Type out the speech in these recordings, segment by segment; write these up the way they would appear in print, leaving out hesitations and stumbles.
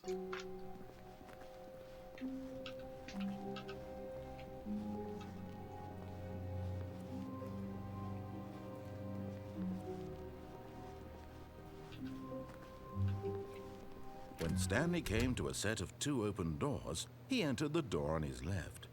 When Stanley came to a set of 2 open doors, he entered the door on his left.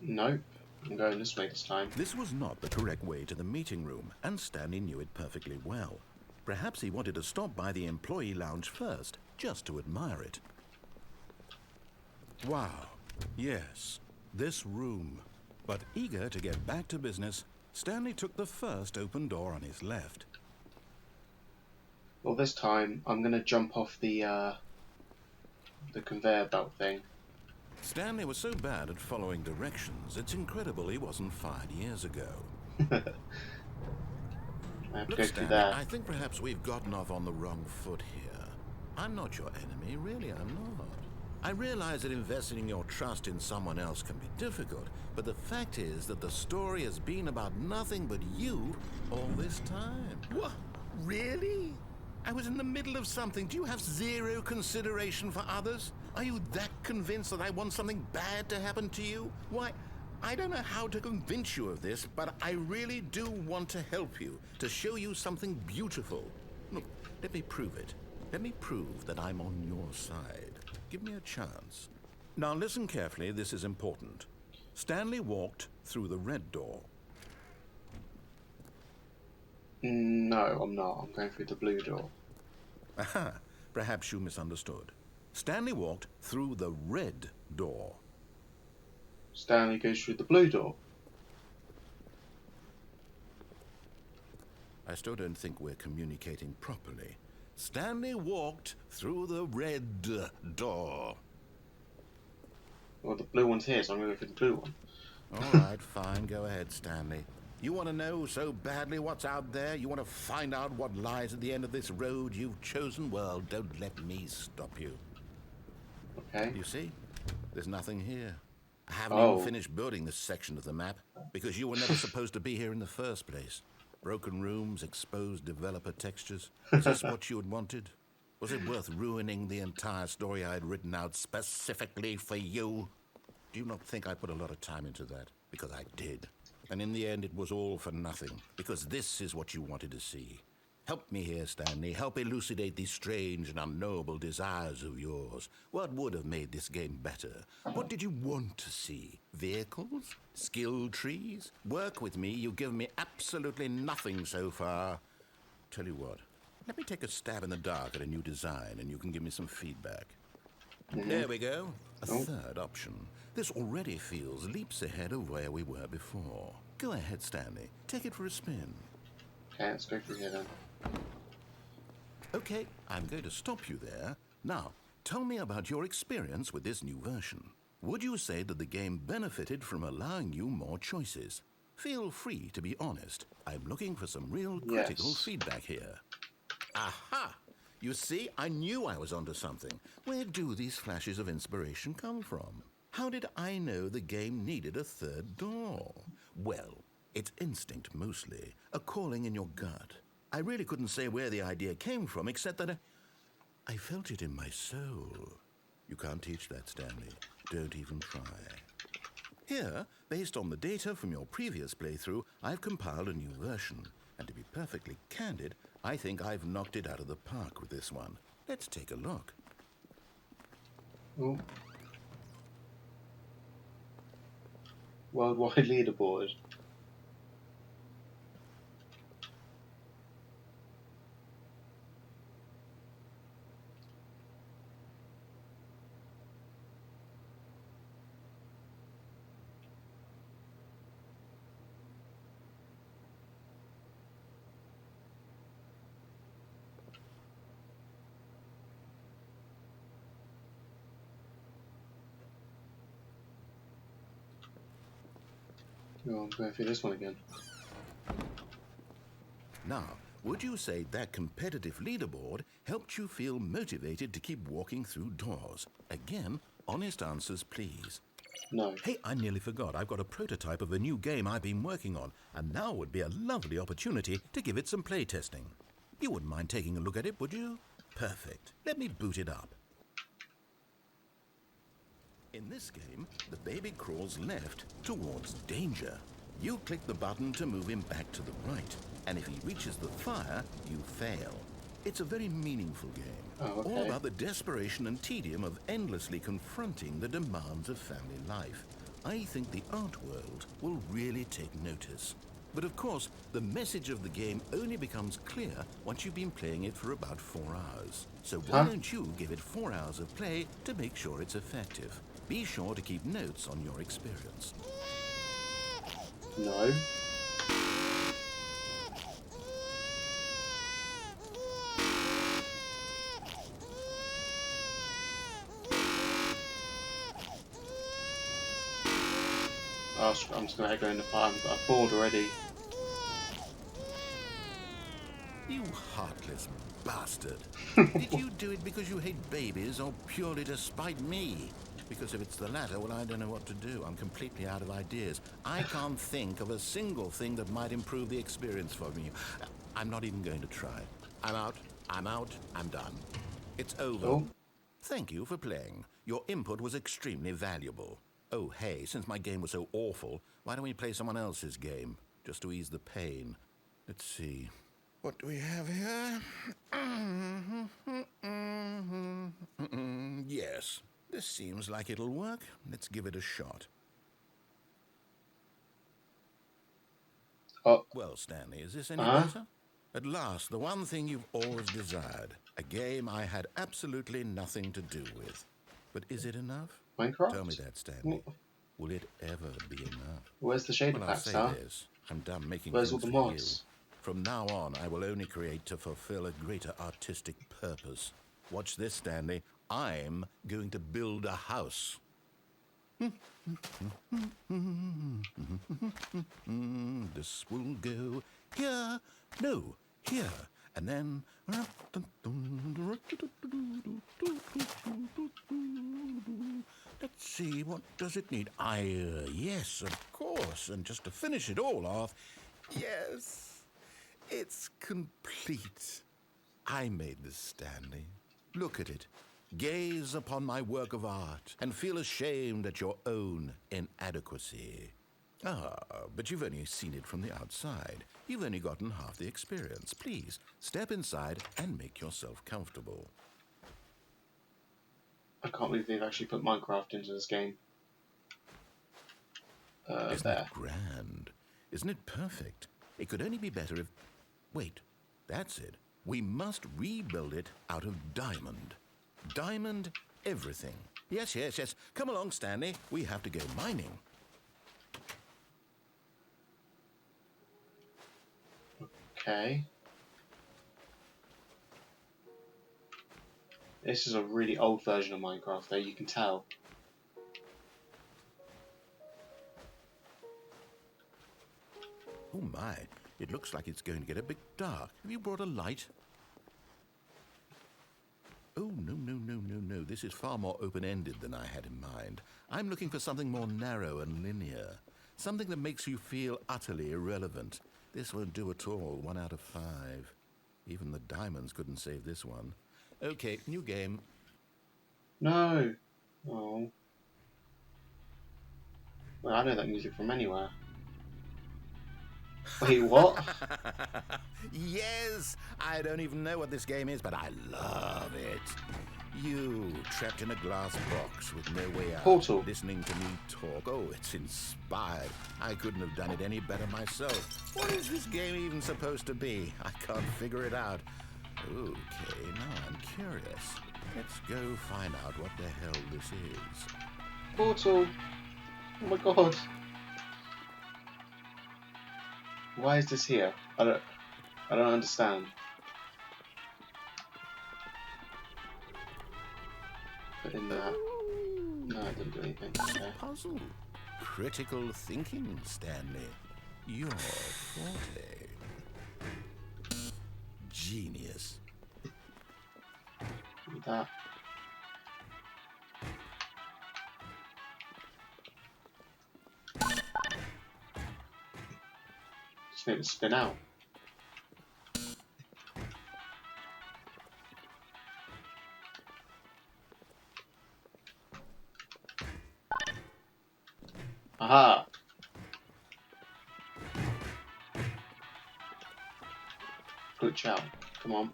Nope. I'm going this way this time. This was not the correct way to the meeting room, and Stanley knew it perfectly well. Perhaps he wanted to stop by the employee lounge first, just to admire it. Wow, yes, this room. But eager to get back to business, Stanley took the first open door on his left. Well, this time I'm going to jump off the conveyor belt thing. Stanley was so bad at following directions, it's incredible he wasn't fired years ago. I have to Look, go through Stanley, there. I think perhaps we've gotten off on the wrong foot here. I'm not your enemy, really, I'm not. I realize that investing your trust in someone else can be difficult, but the fact is that the story has been about nothing but you all this time. What? Really? I was in the middle of something. Do you have zero consideration for others? Are you that convinced that I want something bad to happen to you? Why, I don't know how to convince you of this, but I really do want to help you, to show you something beautiful. Look, let me prove it. Let me prove that I'm on your side. Give me a chance. Now listen carefully, this is important. Stanley walked through the red door. No, I'm not. I'm going through the blue door. Aha, perhaps you misunderstood. Stanley walked through the red door. Stanley goes through the blue door. I still don't think we're communicating properly. Stanley walked through the red door. Well, the blue one's here, so I'm going to go for the blue one. All right, fine. Go ahead, Stanley. You want to know so badly what's out there? You want to find out what lies at the end of this road you've chosen? Well, don't let me stop you. Okay. You see? There's nothing here. I haven't even finished building this section of the map because you were never supposed to be here in the first place. Broken rooms, exposed developer textures. Is this what you had wanted? Was it worth ruining the entire story I had written out specifically for you? Do you not think I put a lot of time into that? Because I did. And in the end, it was all for nothing, because this is what you wanted to see. Help me here, Stanley. Help elucidate these strange and unknowable desires of yours. What would have made this game better? What did you want to see? Vehicles? Skill trees? Work with me. You've given me absolutely nothing so far. Tell you what, let me take a stab in the dark at a new design, and you can give me some feedback. There we go. A third option. This already feels leaps ahead of where we were before. Go ahead, Stanley. Take it for a spin. Okay, let's go through here then. Okay, I'm going to stop you there. Now, tell me about your experience with this new version. Would you say that the game benefited from allowing you more choices? Feel free to be honest. I'm looking for some real critical feedback here. Aha! You see, I knew I was onto something. Where do these flashes of inspiration come from? How did I know the game needed a third door? Well, it's instinct mostly, a calling in your gut. I really couldn't say where the idea came from, except that I felt it in my soul. You can't teach that, Stanley. Don't even try. Here, based on the data from your previous playthrough, I've compiled a new version. And to be perfectly candid, I think I've knocked it out of the park with this one. Let's take a look. Oh. Worldwide leaderboard. Oh, I'm going through this one again. Now, would you say that competitive leaderboard helped you feel motivated to keep walking through doors? Again, honest answers, please. No. Hey, I nearly forgot. I've got a prototype of a new game I've been working on, and now would be a lovely opportunity to give it some play testing. You wouldn't mind taking a look at it, would you? Perfect. Let me boot it up. In this game, the baby crawls left towards danger. You click the button to move him back to the right, and if he reaches the fire, you fail. It's a very meaningful game. Oh, okay. All about the desperation and tedium of endlessly confronting the demands of family life. I think the art world will really take notice. But of course, the message of the game only becomes clear once you've been playing it for about 4 hours. So why don't you give it 4 hours of play to make sure it's effective? Be sure to keep notes on your experience. No. Oh, I'm just gonna go in the fire. I'm bored already. You heartless bastard. Did you do it because you hate babies or purely to spite me? Because if it's the latter, well, I don't know what to do. I'm completely out of ideas. I can't think of a single thing that might improve the experience for me. I'm not even going to try. I'm out, I'm done. It's over. Oh. Thank you for playing. Your input was extremely valuable. Oh, hey, since my game was so awful, why don't we play someone else's game? Just to ease the pain. Let's see. What do we have here? Yes, this seems like it'll work. Let's give it a shot. Oh. Well, Stanley, is this any better? At last, the one thing you've always desired. A game I had absolutely nothing to do with. But is it enough? Minecraft? Tell me that, Stanley. Will it ever be enough? Where's the shader Well, I'll packs, say huh? this. I'm done making Where's all things the for you. mods? From now on, I will only create to fulfill a greater artistic purpose. Watch this, Stanley. I'm going to build a house. This will go here. No, here. And then... Let's see, what does it need? Yes, of course. And just to finish it all off, yes, it's complete. I made this, Stanley. Look at it. Gaze upon my work of art and feel ashamed at your own inadequacy. Ah, but you've only seen it from the outside. You've only gotten half the experience. Please, step inside and make yourself comfortable. I can't believe they've actually put Minecraft into this game. Isn't There. it grand? Isn't it perfect? It could only be better if... Wait, that's it. We must rebuild it out of diamond. Diamond everything. Yes, yes, yes. Come along, Stanley. We have to go mining. Okay. This is a really old version of Minecraft, though, you can tell. Oh my, it looks like it's going to get a bit dark. Have you brought a light? Oh, no. This is far more open-ended than I had in mind. I'm looking for something more narrow and linear. Something that makes you feel utterly irrelevant. This won't do at all. 1 out of 5. Even the diamonds couldn't save this one. Okay, new game. No. Oh. Well, I know that music from anywhere. Wait, what? Yes! I don't even know what this game is, but I love it. You, trapped in a glass box with no way out, Portal. listening to me talk. Oh, it's inspired. I couldn't have done it any better myself. What is this game even supposed to be? I can't figure it out. Okay, now I'm curious. Let's go find out what the hell this is. Portal. Oh my god. Why is this here? I don't understand. Put in that. No, it didn't do anything. Okay. Puzzle. Critical thinking, Stanley. Your forte. Genius. Do that. Just make it spin out. Aha! Glitch out. Come on.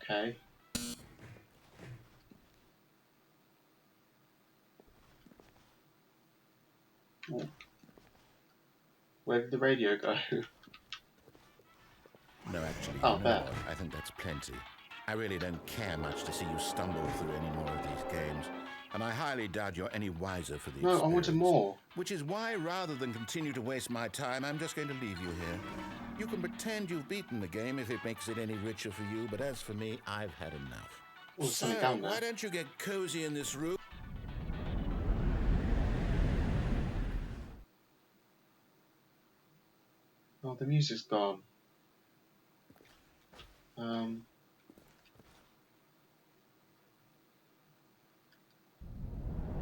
Okay. Ooh. Where did the radio go? No, actually, Oh, you know there. what? I think that's plenty. I really don't care much to see you stumble through any more of these games, and I highly doubt you're any wiser for the No, I experience. wanted more. Which is why, rather than continue to waste my time, I'm just going to leave you here. You can pretend you've beaten the game if it makes it any richer for you, but as for me, I've had enough. Oh, there's So, something down there. why don't you get cozy in this room? Oh, the music's gone.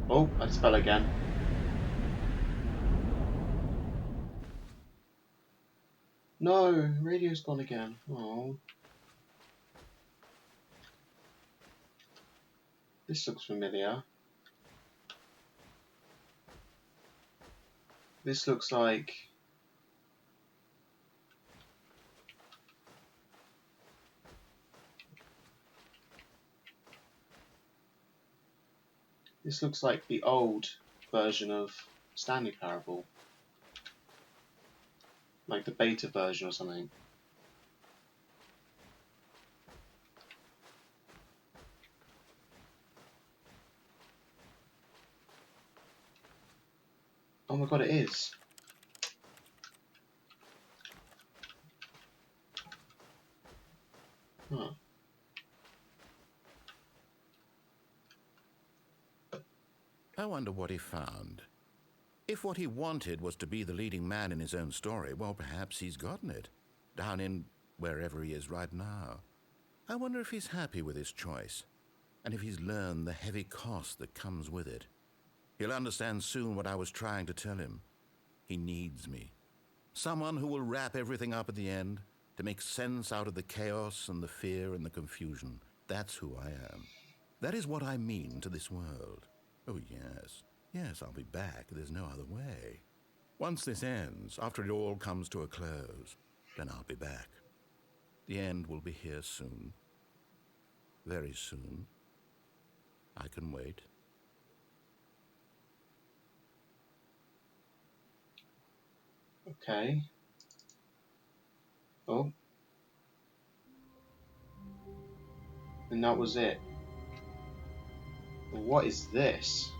Oh, I just fell again. No, radio's gone again. Oh. This looks familiar. This looks like... This looks like the old version of Stanley Parable. Like the beta version or something. Oh my god, it is. Huh. I wonder what he found. If what he wanted was to be the leading man in his own story, well, perhaps he's gotten it. Down in wherever he is right now. I wonder if he's happy with his choice, and if he's learned the heavy cost that comes with it. He'll understand soon what I was trying to tell him. He needs me. Someone who will wrap everything up at the end, to make sense out of the chaos and the fear and the confusion. That's who I am. That is what I mean to this world. Oh, yes. Yes, I'll be back. There's no other way. Once this ends, after it all comes to a close, then I'll be back. The end will be here soon. Very soon. I can wait. Okay. Oh. And that was it. What is this?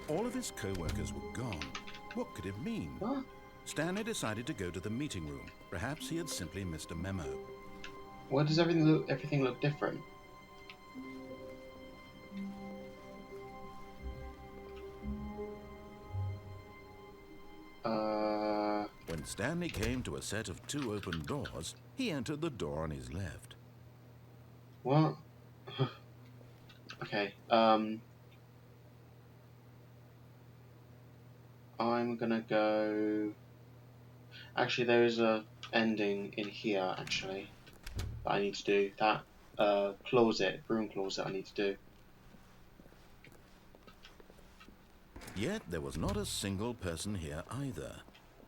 All of his co-workers were gone. What could it mean? What? Stanley decided to go to the meeting room. Perhaps he had simply missed a memo. Why does everything look different? When Stanley came to a set of 2 open doors, he entered the door on his left. What? Okay, I'm gonna go... Actually, there is a ending in here, actually, that I need to do. That, broom closet I need to do. Yet there was not a single person here either.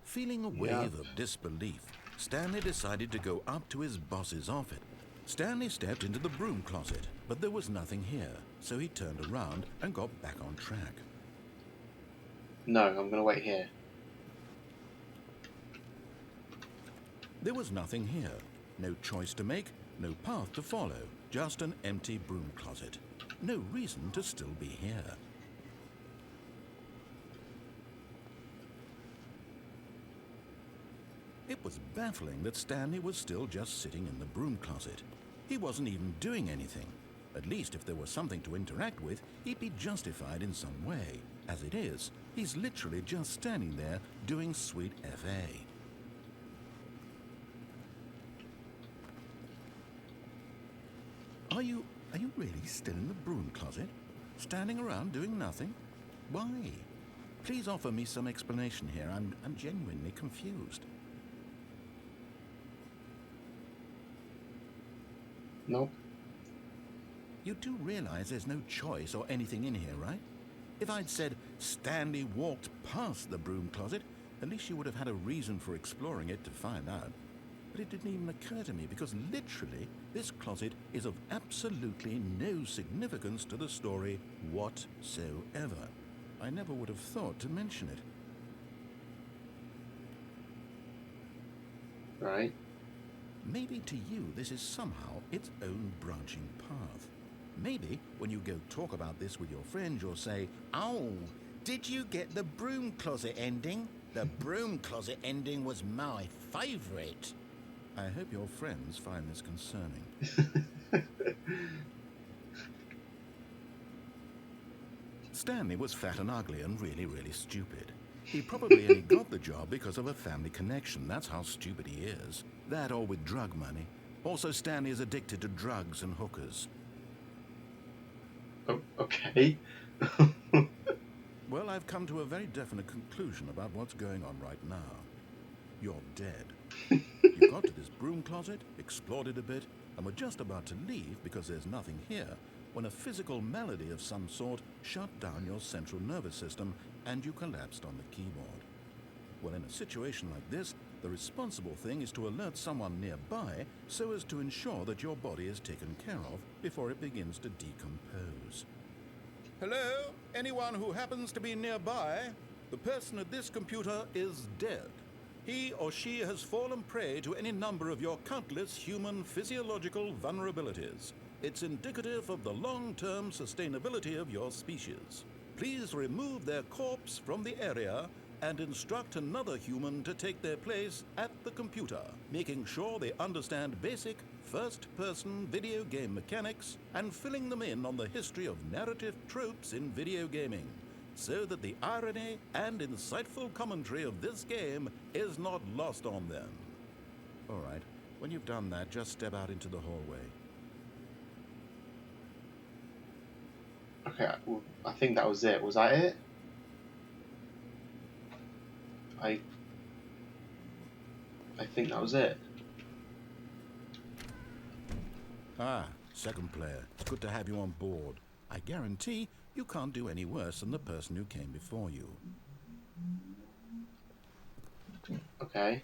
Feeling a wave of disbelief, Stanley decided to go up to his boss's office. Stanley stepped into the broom closet, but there was nothing here, so he turned around and got back on track. No, I'm gonna wait here. There was nothing here. No choice to make, no path to follow, just an empty broom closet. No reason to still be here. It was baffling that Stanley was still just sitting in the broom closet. He wasn't even doing anything. At least if there was something to interact with, he'd be justified in some way. As it is, he's literally just standing there doing sweet FA. Are you really still in the broom closet? Standing around doing nothing? Why? Please offer me some explanation here. I'm genuinely confused. Nope. You do realize there's no choice or anything in here, right? If I'd said Stanley walked past the broom closet, at least you would have had a reason for exploring it to find out. But it didn't even occur to me because literally this closet is of absolutely no significance to the story whatsoever. I never would have thought to mention it. Right. Maybe to you this is somehow its own branching path. Maybe when you go talk about this with your friends, you'll say, "Oh, did you get the broom closet ending? The broom closet ending was my favourite." I hope your friends find this concerning. Stanley was fat and ugly and really, really stupid. He probably only got the job because of a family connection. That's how stupid he is. That or with drug money. Also, Stanley is addicted to drugs and hookers. Oh, okay. Well, I've come to a very definite conclusion about what's going on right now. You're dead. You got to this broom closet, explored it a bit, and were just about to leave because there's nothing here when a physical malady of some sort shut down your central nervous system and you collapsed on the keyboard. Well, in a situation like this, the responsible thing is to alert someone nearby so as to ensure that your body is taken care of before it begins to decompose. Hello? Anyone who happens to be nearby? The person at this computer is dead. He or she has fallen prey to any number of your countless human physiological vulnerabilities. It's indicative of the long-term sustainability of your species. Please remove their corpse from the area and instruct another human to take their place at the computer, making sure they understand basic first-person video game mechanics and filling them in on the history of narrative tropes in video gaming, so that the irony and insightful commentary of this game is not lost on them. All right, when you've done that, just step out into the hallway. Okay, well, I think that was it. Was that it? I think that was it. Ah, second player. It's good to have you on board. I guarantee you can't do any worse than the person who came before you. Okay.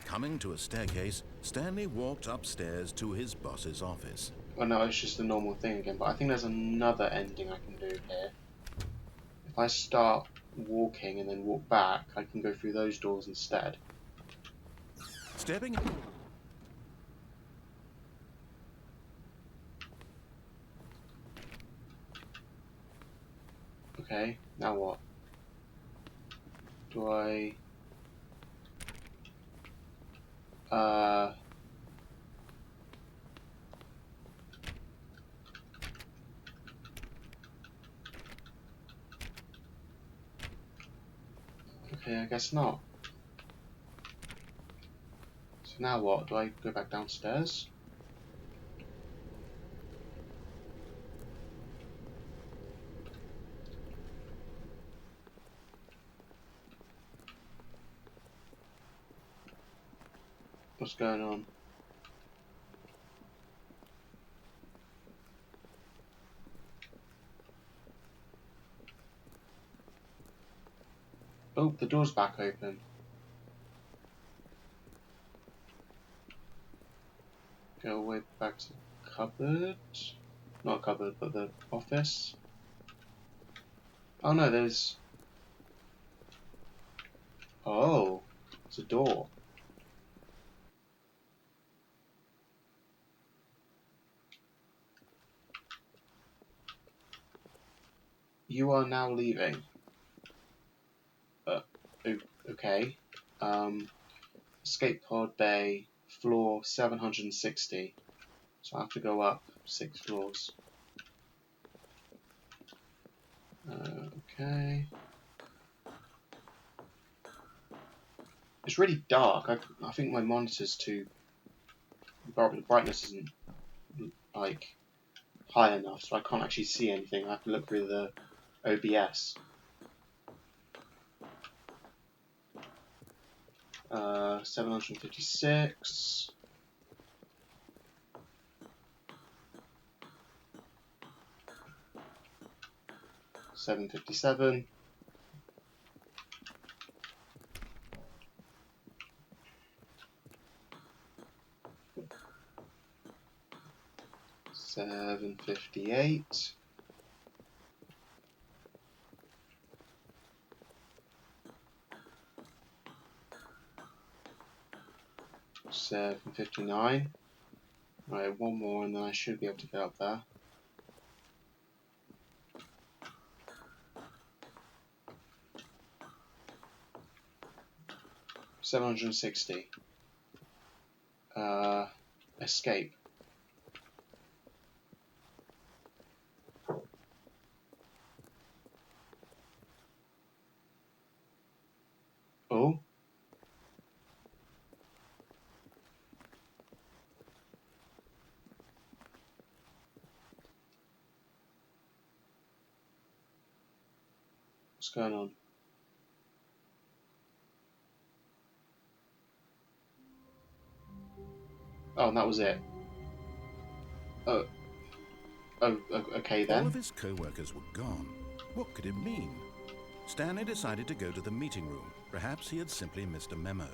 Coming to a staircase, Stanley walked upstairs to his boss's office. Oh no, it's just the normal thing again, but I think there's another ending I can do here. If I start walking and then walk back, I can go through those doors instead. Stepping... Okay, now what? Do I... Okay, I guess not. So now what? Do I go back downstairs? What's going on? Oh, the door's back open. Go way back to the cupboard. Not cupboard, but the office. Oh no, there's... Oh, it's a door. You are now leaving. Okay. Escape pod bay, floor 760. So I have to go up 6 floors. Okay. It's really dark. I think my monitor's too... The brightness isn't like high enough, so I can't actually see anything. I have to look through the OBS. 756. 757. 758. 759. Right, one more and then I should be able to get up there. 760. Escape. Oh. What's going on? Oh, and that was it. Oh, okay then. All of his co-workers were gone. What could it mean? Stanley decided to go to the meeting room. Perhaps he had simply missed a memo.